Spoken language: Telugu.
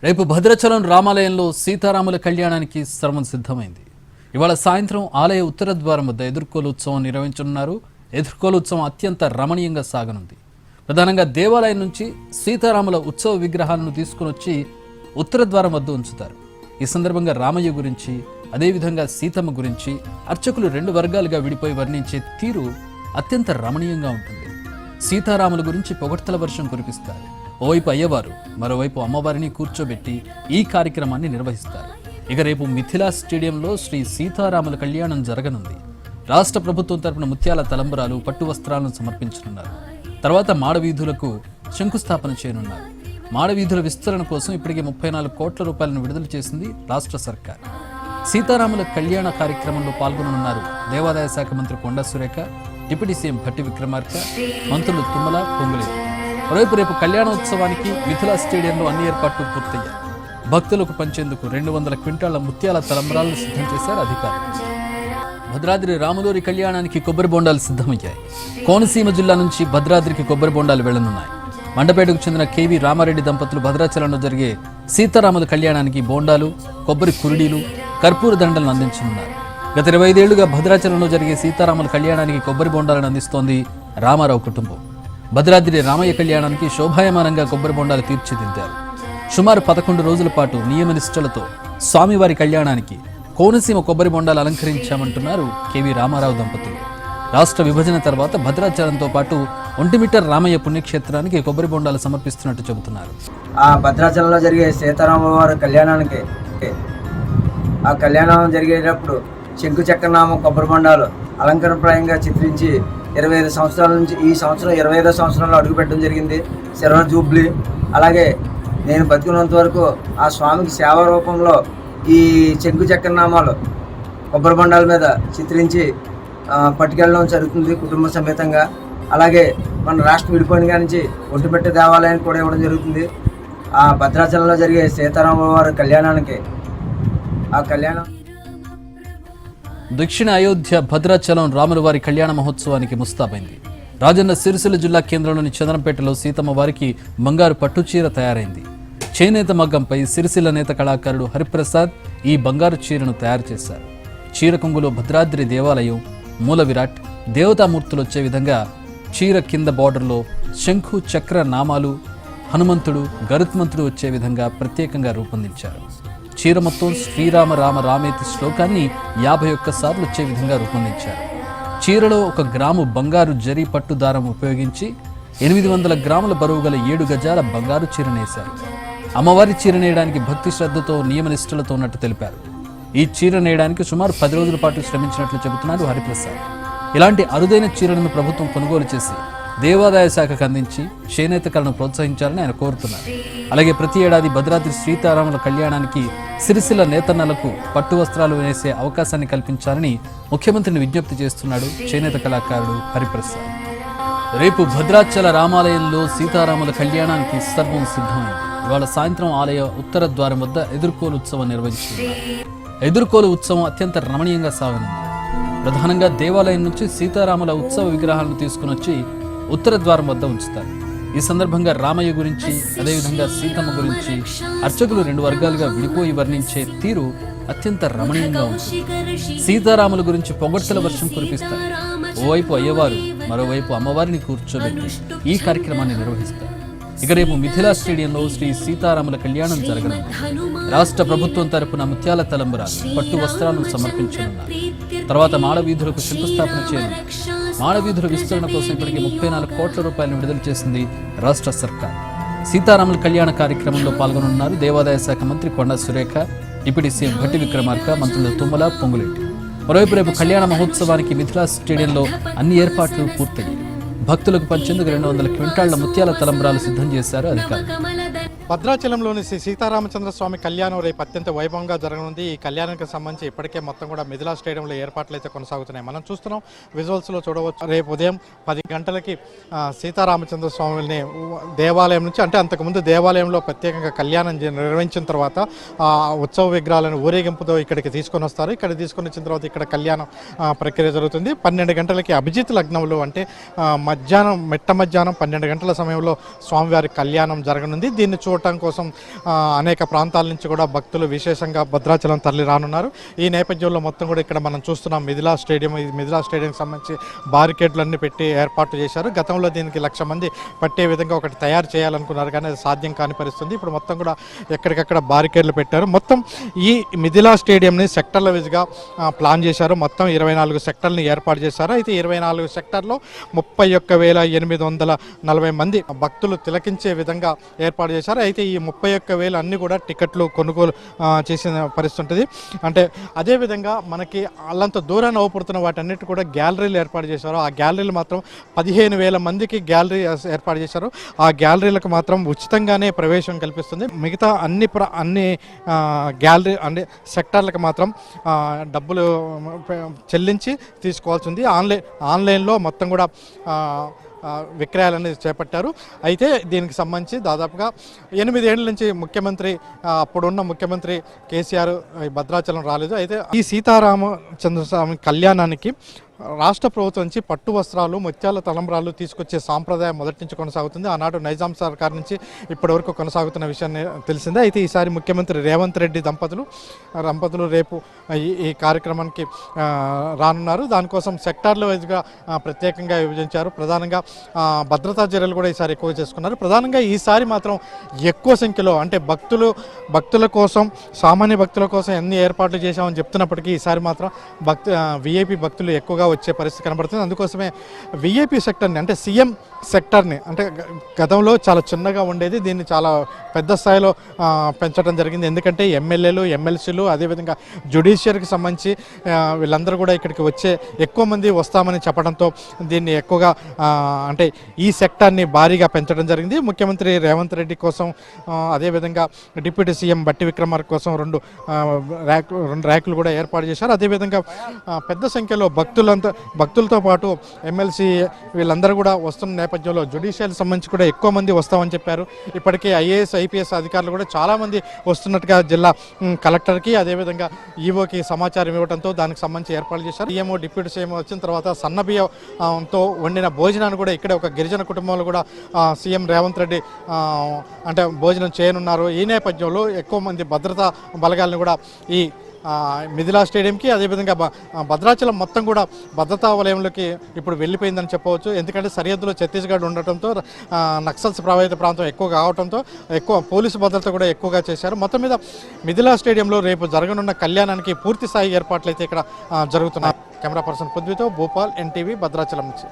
రేపు భద్రాచలం రామాలయంలో సీతారాముల కళ్యాణానికి సర్వం సిద్ధమైంది. ఇవాళ సాయంత్రం ఆలయ ఉత్తర ద్వారం వద్ద ఎదుర్కోలు ఉత్సవం నిర్వహించనున్నారు. ఎదుర్కోలు ఉత్సవం అత్యంత రమణీయంగా సాగనుంది. ప్రధానంగా దేవాలయం నుంచి సీతారాముల ఉత్సవ విగ్రహాలను తీసుకుని వచ్చి ఉత్తర ద్వారం వద్ద ఉంచుతారు. ఈ సందర్భంగా రామయ్య గురించి, అదేవిధంగా సీతమ్మ గురించి అర్చకులు రెండు వర్గాలుగా విడిపోయి వర్ణించే తీరు అత్యంత రమణీయంగా ఉంటుంది. సీతారాముల గురించి పొగడ్తల వర్షం కురిపిస్తారు. ఓవైపు అయ్యవారు, మరోవైపు అమ్మవారిని కూర్చోబెట్టి ఈ కార్యక్రమాన్ని నిర్వహిస్తారు. ఇక రేపు మిథిలా స్టేడియంలో శ్రీ సీతారాముల కళ్యాణం జరగనుంది. రాష్ట్ర ప్రభుత్వం తరపున ముత్యాల తలంబరాలు, పట్టు వస్త్రాలను సమర్పించనున్నారు. తర్వాత మాడవీధులకు శంకుస్థాపన చేయనున్నారు. మాడవీధుల విస్తరణ కోసం ఇప్పటికే 34 కోట్ల రూపాయలను విడుదల చేసింది రాష్ట్ర సర్కార్. సీతారాముల కళ్యాణ కార్యక్రమంలో పాల్గొననున్నారు దేవాదాయ శాఖ మంత్రి కొండా సురేఖ, డిప్యూటీ సీఎం భట్టి విక్రమార్క, మంత్రులు తుమ్మల, పొంగులేరు. మరోవైపు రేపు కళ్యాణోత్సవానికి మిథిలా స్టేడియంలో అన్ని ఏర్పాట్లు పూర్తయ్యాయి. భక్తులకు పంచేందుకు 200 క్వింటాళ్ల ముత్యాల తలంబరాలను సిద్ధం చేశారు అధికారులు. భద్రాద్రి రాములూరి కళ్యాణానికి కొబ్బరి బొండాలు సిద్ధమయ్యాయి. కోనసీమ జిల్లా నుంచి భద్రాద్రికి కొబ్బరి బొండాలు వెళ్లనున్నాయి. మండపేటకు చెందిన కేవీ రామారెడ్డి దంపతులు భద్రాచలంలో జరిగే సీతారాముల కళ్యాణానికి బోండాలు, కొబ్బరి కురుడీలు, కర్పూర దండలను అందించనున్నారు. గత 25 ఏళ్లుగా భద్రాచలంలో జరిగే సీతారాముల కళ్యాణానికి కొబ్బరి బొండాలను అందిస్తోంది రామారావు కుటుంబం. భద్రాద్రి రామయ్య కళ్యాణానికి శోభాయమానంగా కొబ్బరి బొండాలు తీర్చిదిద్దారు. సుమారు 11 రోజుల పాటు నియమనిష్టలతో స్వామివారి కళ్యాణానికి కోనసీమ కొబ్బరి బొండాలు అలంకరించామంటున్నారు కేవీ రామారావు దంపతులు. రాష్ట్ర విభజన తర్వాత భద్రాచలంతో పాటు ఒంటిమిట్ట రామయ్య పుణ్యక్షేత్రానికి కొబ్బరి బొండాలు సమర్పిస్తున్నట్టు చెబుతున్నారు. ఆ భద్రాచలంలో జరిగే సీతారామవారి కళ్యాణానికి ఆ కళ్యాణం జరిగేటప్పుడు శంకు చక్రనామం కొబ్బరి బొండాలు అలంకరణప్రాయంగా చిత్రించి 25 సంవత్సరాల నుంచి ఈ సంవత్సరం 25వ సంవత్సరంలో అడుగుపెట్టడం జరిగింది. Silver Jubilee. అలాగే నేను బతికినంత వరకు ఆ స్వామికి సేవా రూపంలో ఈ శంకు చక్రనామాలు కొబ్బరి బొండాల మీద చిత్రించి పట్టుకెళ్ళడం జరుగుతుంది కుటుంబ సమేతంగా. అలాగే మన రాష్ట్రం విడిపోయిన నుంచి ఒంటిమిట్ట దేవాలయానికి కూడా ఇవ్వడం జరుగుతుంది. ఆ భద్రాచలంలో జరిగే సీతారామవారి కళ్యాణానికి ఆ కళ్యాణం దక్షిణ అయోధ్య భద్రాచలం రాములవారి కళ్యాణ మహోత్సవానికి ముస్తాబైంది. రాజన్న సిరిసిల్ల జిల్లా కేంద్రంలోని చంద్రంపేటలో సీతమ్మ వారికి బంగారు పట్టుచీర తయారైంది. చేనేత మగ్గంపై సిరిసిల్ల నేత కళాకారుడు హరిప్రసాద్ ఈ బంగారు చీరను తయారు చేశారు. చీర కొంగులో భద్రాద్రి దేవాలయం, మూల విరాట్, దేవతామూర్తులు వచ్చే విధంగా చీర కింద బార్డర్లో శంఖు చక్ర నామాలు, హనుమంతుడు, గరుత్మంతుడు వచ్చే విధంగా ప్రత్యేకంగా రూపొందించారు. చీర మొత్తం శ్రీరామ రామ రామేతి శ్లోకాన్ని 51 సార్లు వచ్చే విధంగా రూపొందించారు. చీరలో 1 గ్రాము బంగారు జరీ పట్టు దారం ఉపయోగించి 800 గ్రాముల బరువు గల 7 గజాల బంగారు చీరనేశారు. అమ్మవారి చీర నేయడానికి భక్తి శ్రద్ధతో నియమనిష్టలతో ఉన్నట్టు తెలిపారు. ఈ చీర నేయడానికి సుమారు 10 రోజుల పాటు శ్రమించినట్లు చెబుతున్నారు హరిప్రసాద్. ఇలాంటి అరుదైన చీరలను ప్రభుత్వం కొనుగోలు చేసి దేవాదాయ శాఖకు అందించి చేనేత కళను ప్రోత్సహించాలని ఆయన కోరుతున్నారు. అలాగే ప్రతి ఏడాది భద్రాద్రి సీతారాముల కళ్యాణానికి సిరిసిల్ల నేతన్నలకు పట్టు వస్త్రాలు వేసే అవకాశాన్ని కల్పించాలని ముఖ్యమంత్రిని విజ్ఞప్తి చేస్తున్నాడు చేనేత కళాకారుడు హరిప్రసాద్. రేపు భద్రాచల రామాలయంలో సీతారాముల కళ్యాణానికి సర్వం సిద్ధమైంది. ఇవాళ సాయంత్రం ఆలయ ఉత్తర ద్వారం వద్ద ఎదుర్కోలు ఉత్సవం నిర్వహిస్తున్నారు. ఎదుర్కోలు ఉత్సవం అత్యంత రమణీయంగా సాగనుంది. ప్రధానంగా దేవాలయం నుంచి సీతారాముల ఉత్సవ విగ్రహాలను తీసుకుని వచ్చి ఉత్తర ద్వారం వద్ద ఉంచుతారు. ఈ సందర్భంగా రామయ్య గురించి, అదేవిధంగా సీతమ్మ గురించి అర్చకులు రెండు వర్గాలుగా విడిపోయి వర్ణించే తీరు అత్యంత రమణీయంగా ఉంటుంది. సీతారాముల గురించి పొగడ్తల వర్షం కురిపిస్తారు. ఓవైపు అయ్యవారు, మరోవైపు అమ్మవారిని కూర్చోబెట్టి ఈ కార్యక్రమాన్ని నిర్వహిస్తారు. ఇక రేపు మిథిలా స్టేడియంలో శ్రీ సీతారాముల కళ్యాణం జరగనుంది. రాష్ట్ర ప్రభుత్వం తరపున ముత్యాల తలంబరాలు, పట్టు వస్త్రాలను సమర్పించనున్నారు. తర్వాత మాడవీధులకు శంకుస్థాపన చేయనున్నారు. మాడవీధుల విస్తరణ కోసం ఇప్పటికే 34 కోట్ల రూపాయలను విడుదల చేసింది రాష్ట్ర సర్కార్. సీతారాముల కళ్యాణ కార్యక్రమంలో పాల్గొనున్నారు దేవాదాయ శాఖ మంత్రి కొండా సురేఖ, డిప్యూటీ సీఎం భట్టి విక్రమార్క, మంత్రులు తుమ్మల, పొంగులేటి. మరోవైపు రేపు కళ్యాణ మహోత్సవానికి మిథిలా స్టేడియంలో అన్ని ఏర్పాట్లు పూర్తయ్యాయి. భక్తులకు పంచేందుకు 200 క్వింటాళ్ల ముత్యాల తలంబరాలు సిద్ధం చేశారు అధికారులు. భద్రాచలంలోని శ్రీ సీతారామచంద్ర స్వామి కళ్యాణం రేపు అత్యంత వైభవంగా జరగనుంది. ఈ కళ్యాణానికి సంబంధించి ఇప్పటికే మొత్తం కూడా మిథిలా స్టేడియంలో ఏర్పాట్లు అయితే కొనసాగుతున్నాయి. మనం చూస్తున్నాం, విజువల్స్లో చూడవచ్చు. రేపు ఉదయం 10 గంటలకి సీతారామచంద్ర స్వామిని దేవాలయం నుంచి, అంటే అంతకుముందు దేవాలయంలో ప్రత్యేకంగా కళ్యాణం నిర్వహించిన తర్వాత ఉత్సవ విగ్రహాలను ఊరేగింపుతో ఇక్కడికి తీసుకొని వస్తారు. ఇక్కడ తీసుకొని వచ్చిన తర్వాత ఇక్కడ కళ్యాణం ప్రక్రియ జరుగుతుంది. 12 గంటలకి అభిజిత్ లగ్నంలో, అంటే మధ్యాహ్నం 12 గంటల సమయంలో స్వామివారి కళ్యాణం జరగనుంది. దీన్ని చూడటం కోసం అనేక ప్రాంతాల నుంచి కూడా భక్తులు విశేషంగా భద్రాచలం తరలి రానున్నారు. ఈ నేపథ్యంలో మొత్తం కూడా ఇక్కడ మనం చూస్తున్నాం మిథిలా స్టేడియం. ఈ మిథిలా స్టేడియంకి సంబంధించి బారికేడ్లన్నీ పెట్టి ఏర్పాటు చేశారు. గతంలో దీనికి 1,00,000 మంది పట్టే విధంగా ఒకటి తయారు చేయాలనుకున్నారు, కానీ అది సాధ్యం కాని పరిస్థితుంది. ఇప్పుడు మొత్తం కూడా ఎక్కడికక్కడ బారికేడ్లు పెట్టారు. మొత్తం ఈ మిథిలా స్టేడియంని సెక్టర్ల విధిగా ప్లాన్ చేశారు. మొత్తం 24 సెక్టర్ని ఏర్పాటు చేశారు. అయితే 24 సెక్టర్లో 31,840 మంది భక్తులు తిలకించే విధంగా ఏర్పాటు చేశారు. అయితే ఈ 31,000 అన్ని కూడా టికెట్లు కొనుగోలు చేసిన పరిస్థితి ఉంటుంది. అంటే అదేవిధంగా మనకి అల్లంత దూరాన్ని అవపడుతున్న వాటన్నిటి కూడా గ్యాలరీలు ఏర్పాటు చేశారు. ఆ గ్యాలరీలు మాత్రం 15,000 మందికి గ్యాలరీ ఏర్పాటు చేశారు. ఆ గ్యాలరీలకు మాత్రం ఉచితంగానే ప్రవేశం కల్పిస్తుంది. మిగతా అన్ని గ్యాలరీ అంటే సెక్టార్లకు మాత్రం డబ్బులు చెల్లించి తీసుకోవాల్సి ఉంది. ఆన్లైన్లో మొత్తం కూడా విక్రయాలనేది చేపట్టారు. అయితే దీనికి సంబంధించి దాదాపుగా 8 ఏళ్ల నుంచి అప్పుడున్న ముఖ్యమంత్రి కేసీఆర్ భద్రాచలం రాలేదు. అయితే ఈ సీతారామచంద్రస్వామి కళ్యాణానికి రాష్ట్ర ప్రభుత్వం నుంచి పట్టు వస్త్రాలు, ముత్యాల తలంబ్రాలు తీసుకొచ్చే సాంప్రదాయం మొదటి నుంచి కొనసాగుతుంది. ఆనాడు నైజాం సర్కార్ నుంచి ఇప్పటి వరకు కొనసాగుతున్న విషయాన్ని తెలిసిందే. అయితే ఈసారి ముఖ్యమంత్రి రేవంత్ రెడ్డి దంపతులు రేపు ఈ కార్యక్రమానికి రానున్నారు. దానికోసం సెక్టార్ల వైజ్గా ప్రత్యేకంగా విభజించారు. ప్రధానంగా భద్రతా చర్యలు కూడా ఈసారి ఎక్కువ చేసుకున్నారు. ప్రధానంగా ఈసారి మాత్రం ఎక్కువ సంఖ్యలో అంటే భక్తుల కోసం, సామాన్య భక్తుల కోసం ఎన్ని ఏర్పాట్లు చేశామని చెప్తున్నప్పటికీ ఈసారి మాత్రం విఐపి భక్తులు ఎక్కువగా వచ్చే పరిస్థితి కనబడుతుంది. అందుకోసమే విఐపి సెక్టర్ని అంటే సీఎం సెక్టర్ని అంటే గతంలో చాలా చిన్నగా ఉండేది, దీన్ని చాలా పెద్ద స్థాయిలో పెంచడం జరిగింది. ఎందుకంటే ఎమ్మెల్యేలు, ఎమ్మెల్సీలు, అదేవిధంగా జ్యుడిషియరీకి సంబంధించి వీళ్ళందరూ కూడా ఇక్కడికి ఎక్కువ మంది వస్తామని చెప్పడంతో దీన్ని ఎక్కువగా అంటే ఈ సెక్టార్ని భారీగా పెంచడం జరిగింది. ముఖ్యమంత్రి రేవంత్ రెడ్డి కోసం, అదేవిధంగా డిప్యూటీ సీఎం బట్టి విక్రమార్క కోసం 2 ర్యాకులు కూడా ఏర్పాటు చేశారు. అదేవిధంగా పెద్ద సంఖ్యలో భక్తులతో పాటు ఎమ్మెల్సీ వీళ్ళందరూ కూడా వస్తున్న నేపథ్యంలో జ్యుడిషియల్ సంబంధించి కూడా ఎక్కువ మంది వస్తామని చెప్పారు. ఇప్పటికే ఐఏఎస్, ఐపీఎస్ అధికారులు కూడా చాలామంది వస్తున్నట్టుగా జిల్లా కలెక్టర్కి, అదేవిధంగా ఈవోకి సమాచారం ఇవ్వడంతో దానికి సంబంధించి ఏర్పాటు చేశారు. సీఎంఓ, డిప్యూటీ సీఎం వచ్చిన తర్వాత సన్నబియ్యంతో వండిన భోజనాన్ని కూడా ఇక్కడ ఒక గిరిజన కుటుంబంలో కూడా సీఎం రేవంత్ రెడ్డి అంటే భోజనం చేయనున్నారు. ఈ నేపథ్యంలో ఎక్కువ మంది భద్రతా బలగాలను కూడా ఈ మిథిలా స్టేడియంకి, అదేవిధంగా భద్రాచలం మొత్తం కూడా భద్రతా వలయంలోకి ఇప్పుడు వెళ్ళిపోయిందని చెప్పవచ్చు. ఎందుకంటే సరిహద్దులో ఛత్తీస్గఢ్ ఉండటంతో, నక్సల్స్ ప్రభావిత ప్రాంతం ఎక్కువ కావడంతో ఎక్కువ పోలీసు భద్రత కూడా ఎక్కువగా చేశారు. మొత్తం మీద మిథిలా స్టేడియంలో రేపు జరగనున్న కళ్యాణానికి పూర్తి స్థాయి ఏర్పాట్లు అయితే ఇక్కడ జరుగుతున్నాయి. కెమెరా పర్సన్ పృథ్వీతో భూపాల్, ఎన్టీవీ, భద్రాచలం నుంచి.